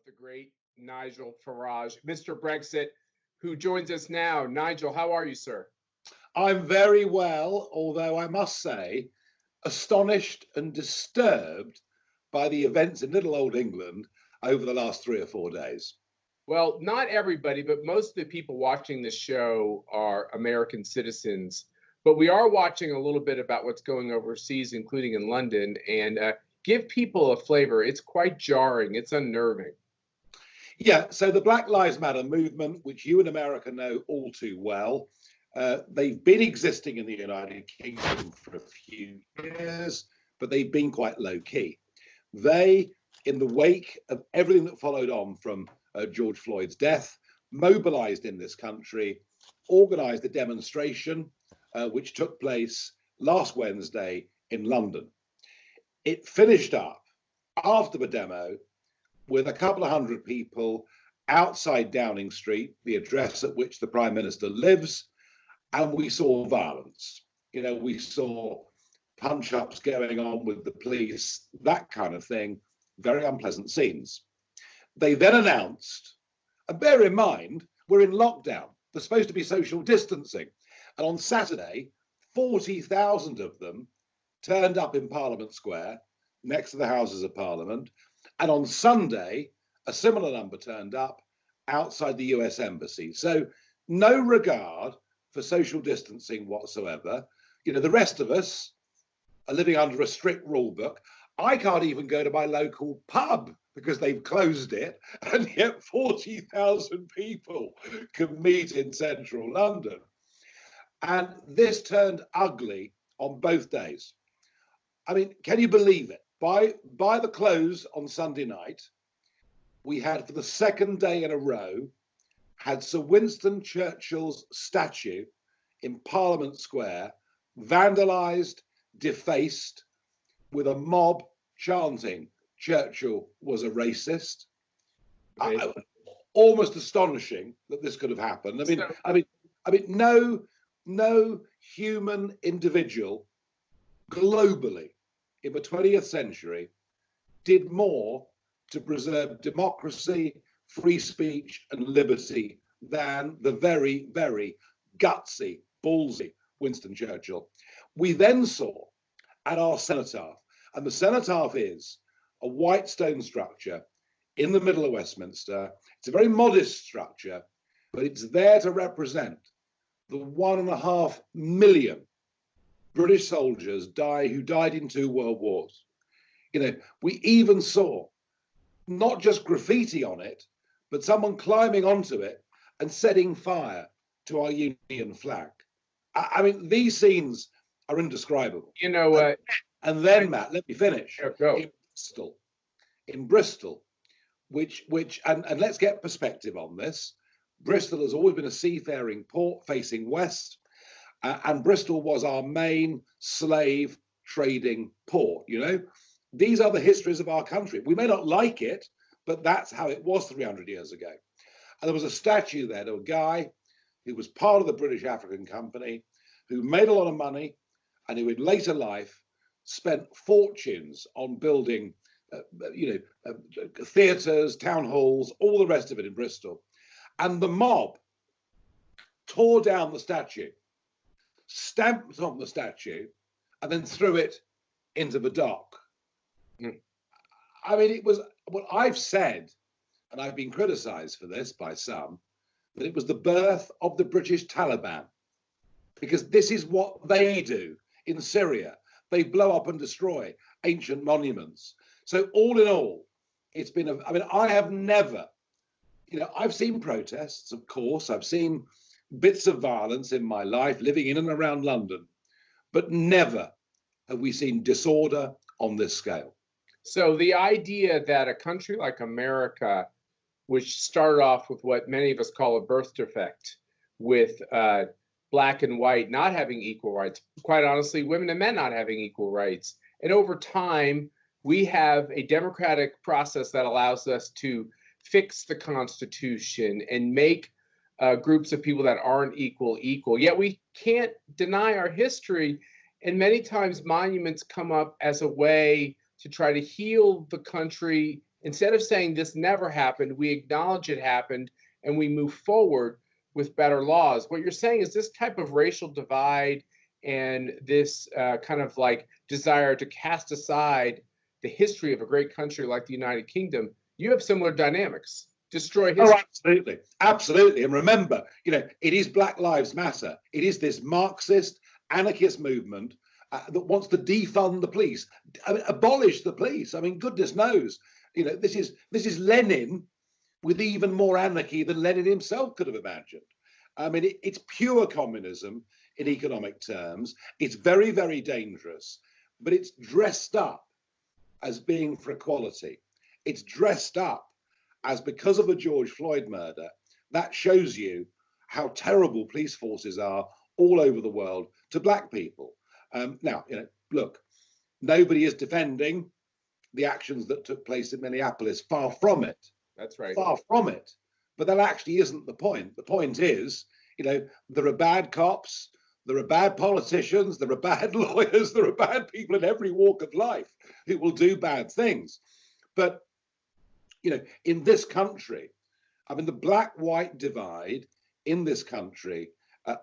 the great Nigel Farage, Mr. Brexit, who joins us now. Nigel, how are you, sir? I'm very well, although I must say, astonished and disturbed by the events in little old England over the last 3 or 4 days. Well, not everybody, but most of the people watching this show are American citizens. But we are watching a little bit about what's going overseas, including in London, and give people a flavor. It's quite jarring. It's unnerving. Yeah, so the Black Lives Matter movement, which you in America know all too well, they've been existing in the United Kingdom for a few years, but they've been quite low key. They, in the wake of everything that followed on from George Floyd's death, mobilized in this country, organized a demonstration which took place last Wednesday in London. It finished up after the demo with a couple of hundred people outside Downing Street, the address at which the Prime Minister lives, and we saw violence. You know, we saw punch-ups going on with the police, that kind of thing, very unpleasant scenes. They then announced, and bear in mind, we're in lockdown. There's supposed to be social distancing. And on Saturday, 40,000 of them turned up in Parliament Square, next to the Houses of Parliament. And on Sunday, a similar number turned up outside the US Embassy. So no regard for social distancing whatsoever. You know, the rest of us are living under a strict rule book. I can't even go to my local pub because they've closed it, and yet 40,000 people can meet in central London. And this turned ugly on both days. I mean, can you believe it? By the close on Sunday night, we had, for the second day in a row, had Sir Winston Churchill's statue in Parliament Square vandalized, defaced, with a mob chanting Churchill was a racist. Almost astonishing that this could have happened. I mean, no human individual globally in the 20th century did more to preserve democracy, free speech, and liberty than the very, very gutsy, ballsy Winston Churchill. We then saw at our cenotaph, and the cenotaph is a white stone structure in the middle of Westminster. It's a very modest structure, but it's there to represent the 1.5 million British soldiers who died in 2 world wars. You know, we even saw not just graffiti on it, but someone climbing onto it and setting fire to our Union flag. I mean, these scenes are indescribable. You know, and then, Matt, let me finish. Go. In Bristol, which and let's get perspective on this. Bristol has always been a seafaring port facing west, and Bristol was our main slave trading port. You know, these are the histories of our country. We may not like it, but that's how it was 300 years ago. And there was a statue there to a guy who was part of the British African Company, who made a lot of money, and who in later life spent fortunes on building theatres, town halls, all the rest of it in Bristol. And the mob tore down the statue, stamped on the statue, and then threw it into the dock. I mean, it was what I've said, and I've been criticized for this by some, that it was the birth of the British Taliban, because this is what they do in Syria. They blow up and destroy ancient monuments. So all in all, it's been, I have never, I've seen protests, of course. I've seen bits of violence in my life living in and around London, but never have we seen disorder on this scale. So the idea that a country like America, which started off with what many of us call a birth defect, with black and white not having equal rights, quite honestly, women and men not having equal rights. And over time, we have a democratic process that allows us to fix the Constitution and make groups of people that aren't equal. Yet we can't deny our history. And many times monuments come up as a way to try to heal the country Instead of saying this never happened, we acknowledge it happened and we move forward with better laws. What you're saying is this type of racial divide and this kind of like desire to cast aside the history of a great country like the United Kingdom, you have similar dynamics. Destroy history. Oh, absolutely. Absolutely. And remember, it is Black Lives Matter. It is this Marxist anarchist movement that wants to defund the police, abolish the police. I mean, goodness knows, this is Lenin with even more anarchy than Lenin himself could have imagined. I mean, it's pure communism in economic terms. It's very, very dangerous, but it's dressed up as being for equality. It's dressed up as, because of the George Floyd murder, that shows you how terrible police forces are all over the world to black people. Now, look, nobody is defending the actions that took place in Minneapolis. Far from it. That's right. Far from it. But that actually isn't the point. The point is, there are bad cops, there are bad politicians, there are bad lawyers, there are bad people in every walk of life who will do bad things. But, in this country, I mean, the black-white divide in this country,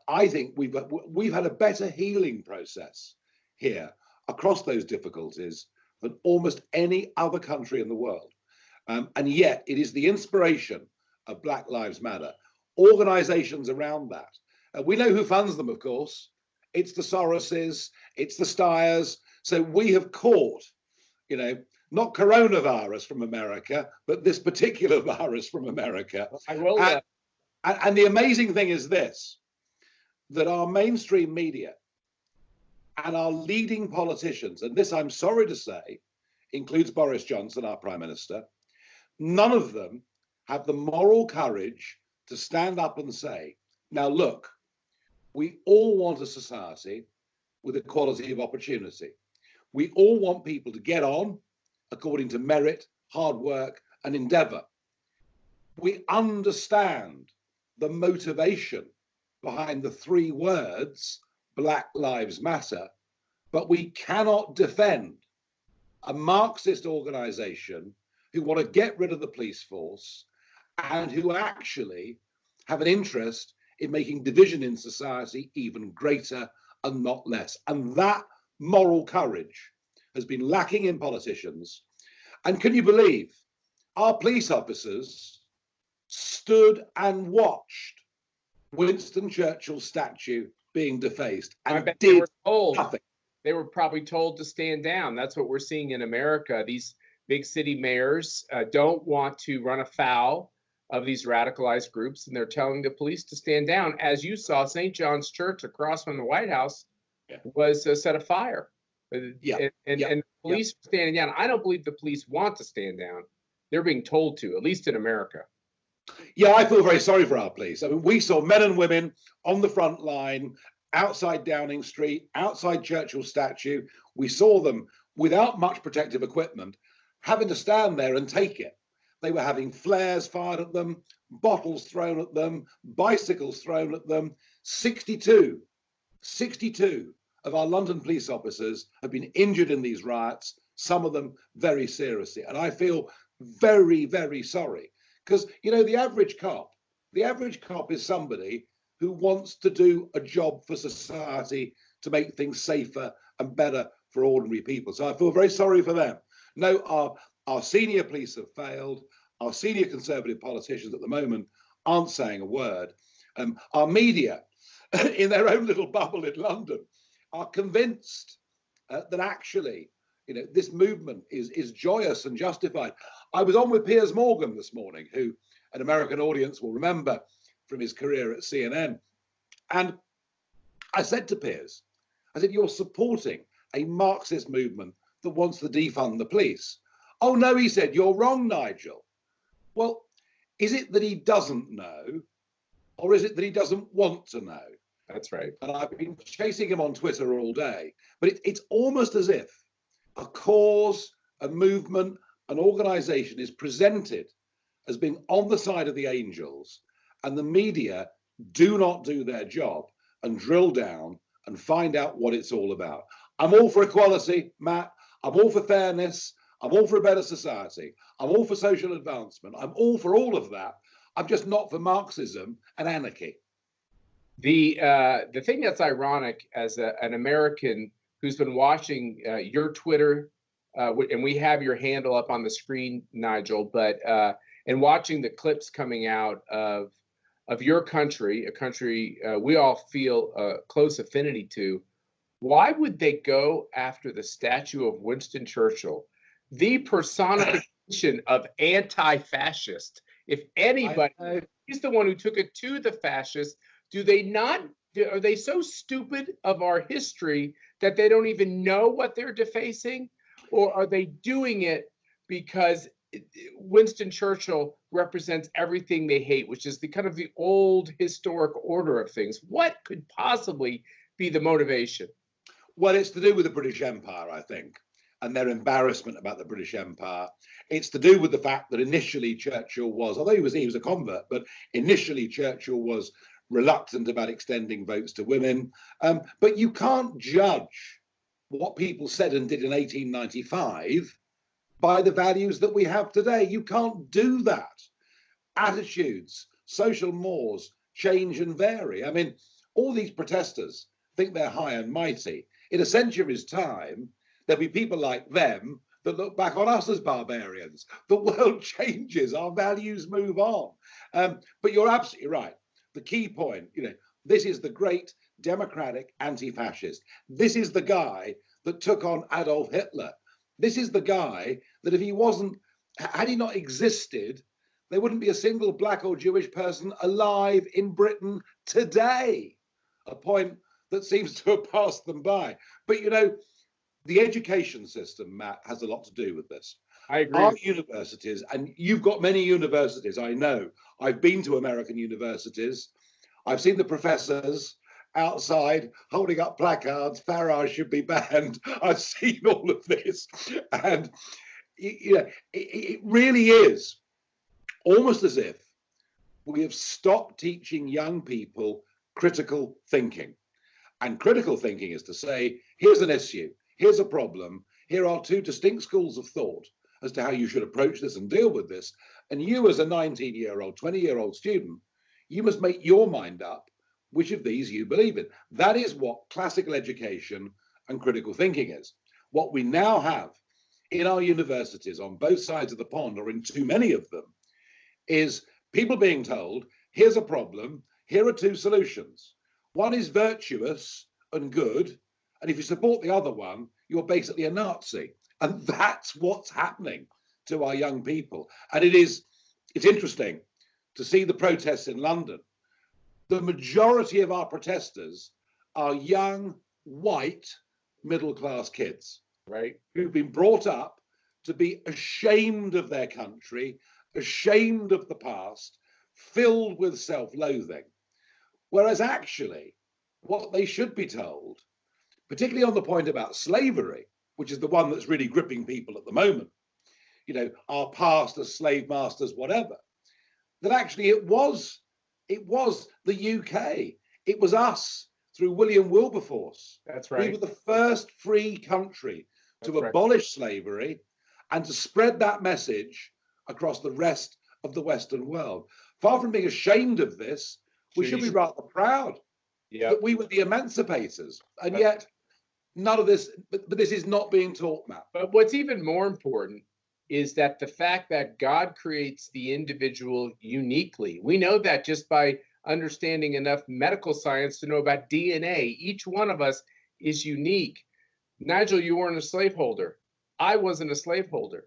I think we've had a better healing process here across those difficulties than almost any other country in the world. And yet it is the inspiration of Black Lives Matter, organizations around that. We know who funds them, of course. It's the Soroses, it's the Steyrs. So we have caught, not coronavirus from America, but this particular virus from America. I will. And the amazing thing is this, that our mainstream media and our leading politicians, and this I'm sorry to say, includes Boris Johnson, our Prime Minister, none of them have the moral courage to stand up and say, now look, we all want a society with equality of opportunity. We all want people to get on according to merit, hard work, and endeavor. We understand the motivation behind the 3 words, Black Lives Matter, but we cannot defend a Marxist organization who want to get rid of the police force and who actually have an interest in making division in society even greater and not less. And that moral courage has been lacking in politicians. And can you believe our police officers stood and watched Winston Churchill's statue being defaced and did nothing? They were probably told to stand down. That's what we're seeing in America. These big city mayors don't want to run afoul of these radicalized groups, and they're telling the police to stand down. As you saw, St. John's Church across from the White House was set afire. And the police are standing down. I don't believe the police want to stand down. They're being told to, at least in America. Yeah, I feel very sorry for our police. I mean, we saw men and women on the front line, outside Downing Street, outside Churchill statue. We saw them without much protective equipment, having to stand there and take it. They were having flares fired at them, bottles thrown at them, bicycles thrown at them. 62 of our London police officers have been injured in these riots, some of them very seriously. And I feel very, very sorry, because, the average cop is somebody who wants to do a job for society to make things safer and better for ordinary people. So I feel very sorry for them. No, our senior police have failed. Our senior Conservative politicians at the moment aren't saying a word. Our media, in their own little bubble in London, are convinced that actually, this movement is joyous and justified. I was on with Piers Morgan this morning, who an American audience will remember from his career at CNN. And I said to Piers, you're supporting a Marxist movement that wants to defund the police. Oh, no, he said, you're wrong, Nigel. Well, is it that he doesn't know, or is it that he doesn't want to know? That's right. And I've been chasing him on Twitter all day, but it's almost as if a cause, a movement, an organization is presented as being on the side of the angels, and the media do not do their job and drill down and find out what it's all about. I'm all for equality, Matt. I'm all for fairness. I'm all for a better society. I'm all for social advancement. I'm all for all of that. I'm just not for Marxism and anarchy. The thing that's ironic as an American who's been watching your Twitter, and we have your handle up on the screen, Nigel, but and watching the clips coming out of your country, a country we all feel a close affinity to. Why would they go after the statue of Winston Churchill, the personification of anti-fascist? If anybody, he's the one who took it to the fascists. Do they not? Are they so stupid of our history that they don't even know what they're defacing? Or are they doing it because Winston Churchill represents everything they hate, which is the kind of the old historic order of things? What could possibly be the motivation? Well, it's to do with the British Empire, I think, and their embarrassment about the British Empire. It's to do with the fact that initially Churchill was, although he was a convert, but initially Churchill was reluctant about extending votes to women. But you can't judge what people said and did in 1895 by the values that we have today. You can't do that. Attitudes, social mores change and vary. I mean, all these protesters think they're high and mighty. In a century's time, there'll be people like them that look back on us as barbarians. The world changes, our values move on. But you're absolutely right. The key point, this is the great democratic anti-fascist. This is the guy that took on Adolf Hitler. This is the guy that had he not existed, there wouldn't be a single black or Jewish person alive in Britain today. A point that seems to have passed them by. But the education system, Matt, has a lot to do with this. I agree. Our universities, and you've got many universities, I know. I've been to American universities. I've seen the professors outside holding up placards, Farage should be banned. I've seen all of this. And it really is almost as if we have stopped teaching young people critical thinking. And critical thinking is to say, here's an issue, here's a problem, here are two distinct schools of thought as to how you should approach this and deal with this. And you as a 19-year-old, 20-year-old student, you must make your mind up which of these you believe in. That is what classical education and critical thinking is. What we now have in our universities on both sides of the pond, or in too many of them, is people being told, here's a problem, here are two solutions. One is virtuous and good, and if you support the other one, you're basically a Nazi. And that's what's happening to our young people. And it's interesting to see the protests in London. The majority of our protesters are young, white, middle-class kids, right, who've been brought up to be ashamed of their country, ashamed of the past, filled with self-loathing. Whereas actually, what they should be told, particularly on the point about slavery, which is the one that's really gripping people at the moment, our past as slave masters, whatever, that actually it was the UK. It was us through William Wilberforce. That's right. We were the first free country to abolish slavery and to spread that message across the rest of the Western world. Far from being ashamed of this, we should be rather proud that we were the emancipators. And yet, none of this, but this is not being taught, Matt. But what's even more important is that the fact that God creates the individual uniquely. We know that just by understanding enough medical science to know about DNA. Each one of us is unique. Nigel, you weren't a slaveholder. I wasn't a slaveholder.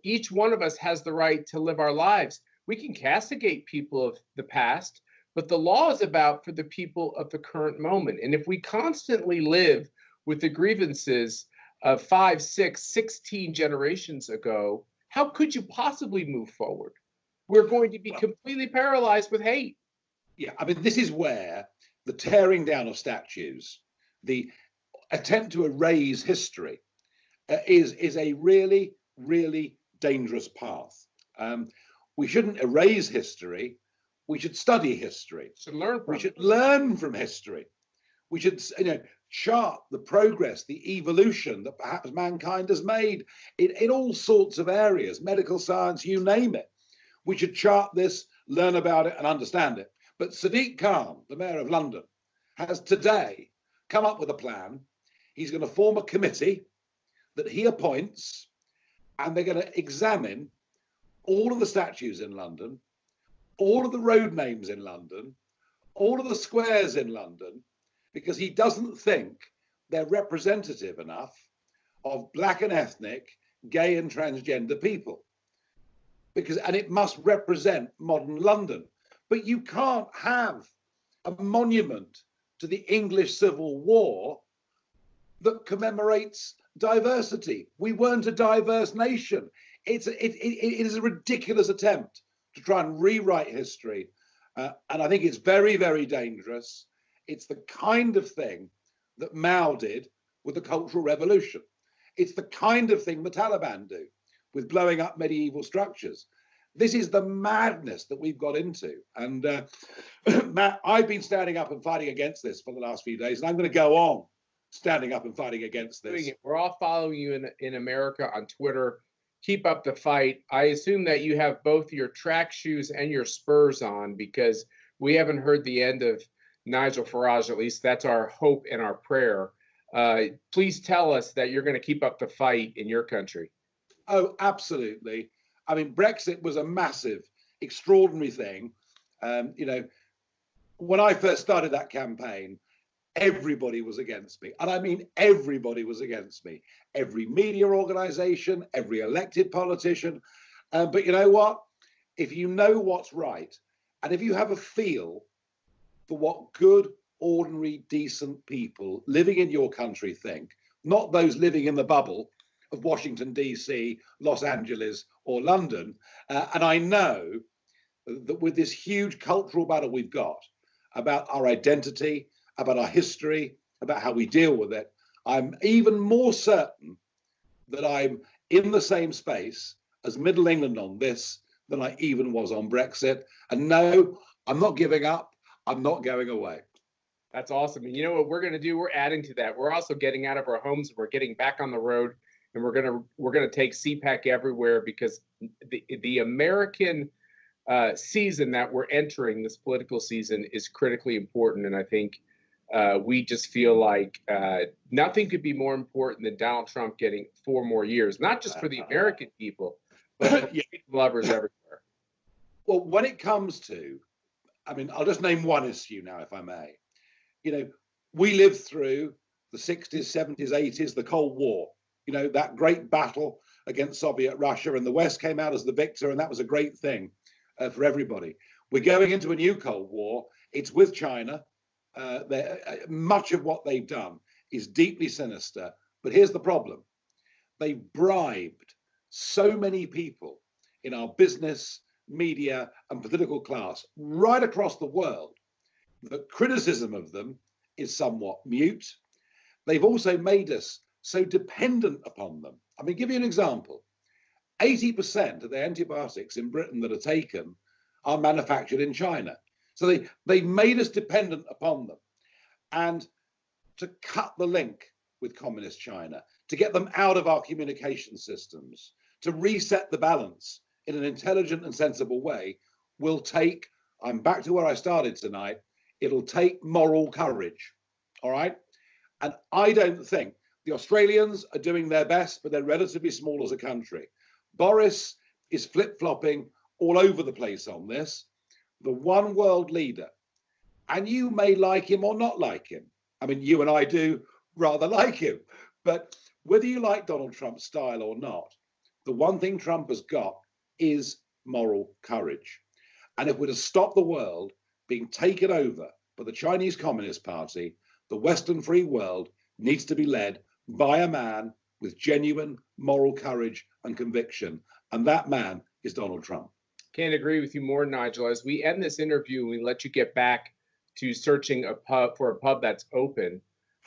Each one of us has the right to live our lives. We can castigate people of the past, but the law is about for the people of the current moment. And if we constantly live with the grievances of 5, 6, 16 generations ago, how could you possibly move forward? We're going to be completely paralyzed with hate. Yeah, I mean, this is where the tearing down of statues, the attempt to erase history, is a really, really dangerous path. We shouldn't erase history. We should study history. We should learn from We should learn from history. We should, chart the progress, the evolution that perhaps mankind has made in all sorts of areas, medical science, you name it. We should chart this, learn about it, and understand it. But Sadiq Khan, the Mayor of London, has today come up with a plan. He's going to form a committee that he appoints, and they're going to examine all of the statues in London, all of the road names in London, all of the squares in London, because he doesn't think they're representative enough of black and ethnic, gay and transgender people. And it must represent modern London. But you can't have a monument to the English Civil War that commemorates diversity. We weren't a diverse nation. It is a ridiculous attempt to try and rewrite history. And I think it's very, very dangerous. It's the kind of thing that Mao did with the Cultural Revolution. It's the kind of thing the Taliban do with blowing up medieval structures. This is the madness that we've got into. And Matt, I've been standing up and fighting against this for the last few days, and I'm going to go on standing up and fighting against this. We're all following you in America on Twitter. Keep up the fight. I assume that you have both your track shoes and your spurs on, because we haven't heard the end of Nigel Farage. At least that's our hope and our prayer. Please tell us that you're going to keep up the fight in your country. Oh, absolutely. I mean, Brexit was a massive, extraordinary thing. You know, when I first started that campaign, everybody was against me. And I mean, everybody was against me. Every media organization, every elected politician. But you know what? If you know what's right, and if you have a feel for what good, ordinary, decent people living in your country think, not those living in the bubble of Washington, D.C., Los Angeles, or London. And I know that with this huge cultural battle we've got about our identity, about our history, about how we deal with it, I'm even more certain that I'm in the same space as Middle England on this than I even was on Brexit. And no, I'm not giving up. I'm not going away. That's awesome. And you know what we're going to do? We're adding to that. We're also getting out of our homes. We're getting back on the road, and we're going to take CPAC everywhere, because the American season that we're entering, this political season, is critically important. And I think we just feel like nothing could be more important than Donald Trump getting 4 more years, not just for the American people, but for lovers everywhere. Well, when it comes to, I mean, I'll just name one issue now, if I may. You know, we lived through the 60s, 70s, 80s, the Cold War, you know, that great battle against Soviet Russia, and the West came out as the victor, and that was a great thing for everybody. We're going into a new Cold War. It's with China. Much of what they've done is deeply sinister, but here's the problem. They've bribed so many people in our business, media, and political class right across the world that criticism of them is somewhat mute. They've also made us so dependent upon them. I mean, give you an example. 80% of the antibiotics in Britain that are taken are manufactured in China. So they've made us dependent upon them. And to cut the link with communist China, to get them out of our communication systems, to reset the balance in an intelligent and sensible way, will take, I'm back to where I started tonight, it'll take moral courage, all right? And I don't think, the Australians are doing their best, but they're relatively small as a country. Boris is flip-flopping all over the place on this. The one world leader, and you may like him or not like him. I mean, you and I do rather like him, but whether you like Donald Trump's style or not, the one thing Trump has got is moral courage. And if we're to stop the world being taken over by the Chinese Communist Party, the Western free world needs to be led by a man with genuine moral courage and conviction. And that man is Donald Trump. Can't agree with you more, Nigel. As we end this interview, we let you get back to searching a pub that's open.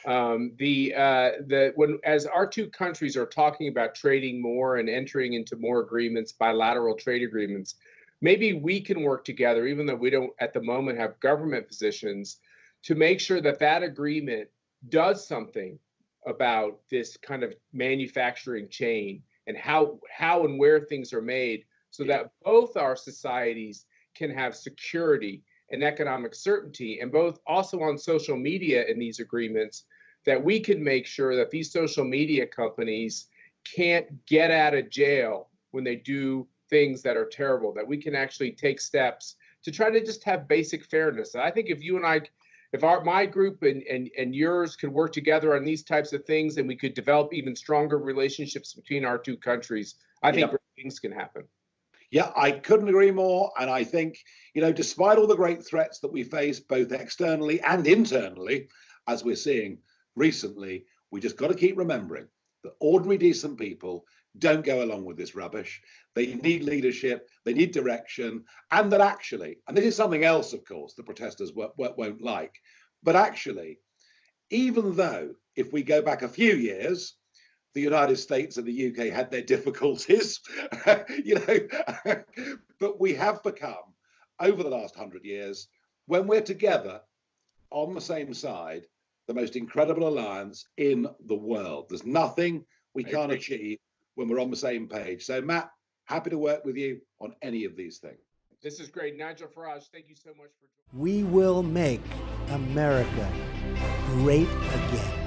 As our two countries are talking about trading more and entering into more agreements, bilateral trade agreements, maybe we can work together, even though we don't at the moment have government positions, to make sure that that agreement does something about this kind of manufacturing chain and how and where things are made, so that both our societies can have security and economic certainty, and both also on social media in these agreements, that we can make sure that these social media companies can't get out of jail when they do things that are terrible, that we can actually take steps to try to just have basic fairness. And I think if you and I, if my group and yours could work together on these types of things, and we could develop even stronger relationships between our two countries, I think great things can happen. Yeah, I couldn't agree more. And I think, despite all the great threats that we face, both externally and internally, as we're seeing recently, we just got to keep remembering that ordinary, decent people don't go along with this rubbish. They need leadership, they need direction, and that actually, and this is something else, of course, the protesters won't like, but actually, even though if we go back a few years, the United States and the UK had their difficulties, but we have become, over the last 100 years, when we're together on the same side, the most incredible alliance in the world. There's nothing we can't achieve when we're on the same page. So, Matt, happy to work with you on any of these things. This is great. Nigel Farage, thank you so much for joining. We will make America great again.